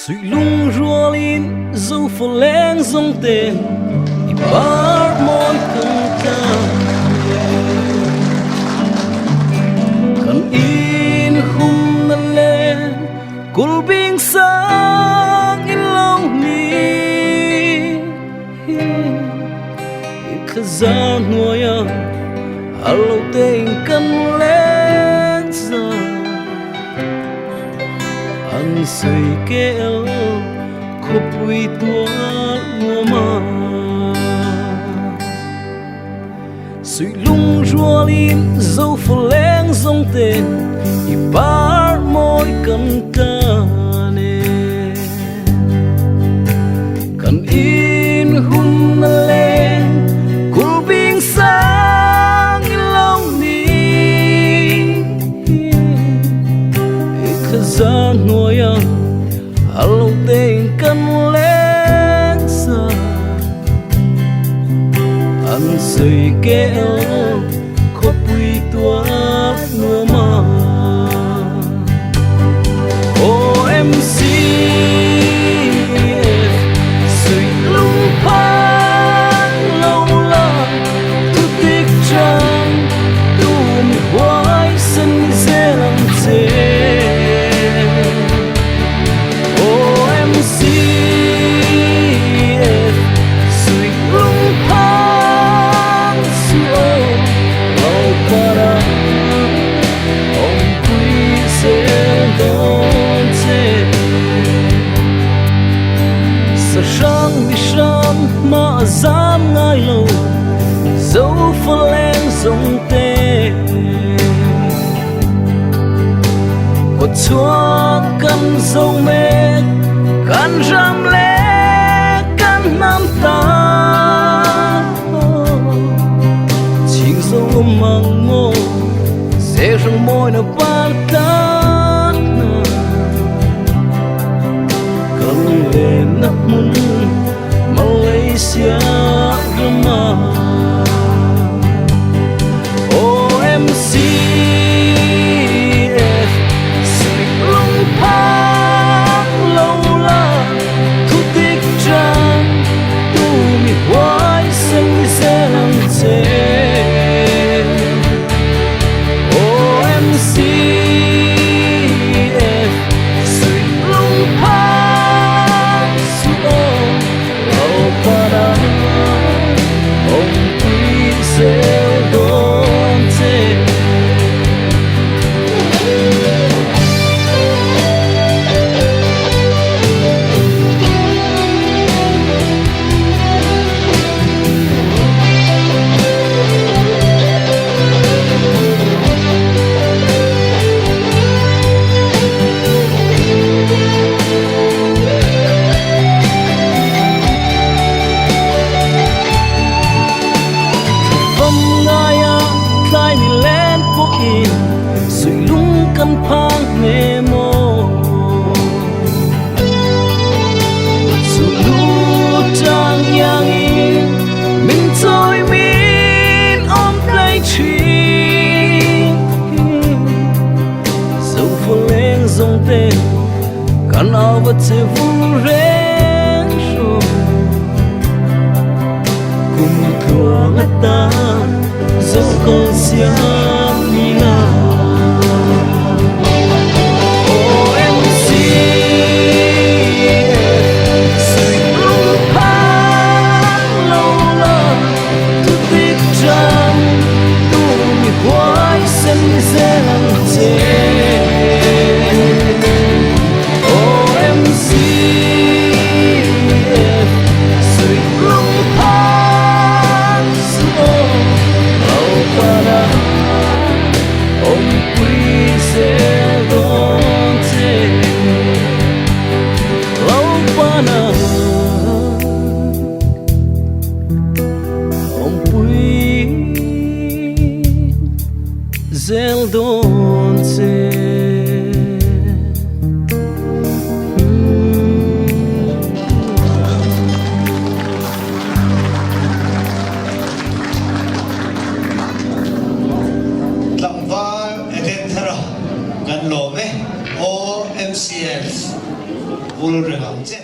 suy lung rualin zo foleng zong te I bar moi kan in hum na le kul bing sang in long ni I khazar noya alo te kan len sa an sui keo ko pui tua ma sui lung rualin zo foleng zong te I bar moi kan kan in hum na leng kul bing sang in long ni I khazar noya alo te kan leng sa an sui keo ko pui tua ma OMC sui lung pang lâu la tu tik chang tu mi hoài sân dễ làm dễ OMC sui lung pang suo lâu para ông quy sẽ đón sa sang mi sang ma zam ngai lo zo foleng zong te ko chua kan zo me kan ram le kan nam ta ching zo mang mo se rong moi na pa ta nak mun Malaysia Roma OMC sui lung pang lâu la thu tik chang tu mi hoài sinh sẽ làm thế OMC sui lung pang para ông quý sẽ đón thế sui lung kan phang me mo su lu chang yang in min choi min om play chi so foleng zong te kan aw che vu ren sho kum thua ngata zo ko sia Zeldonce Tlang var eten thara kan lo me OMCS Bol Rehangche.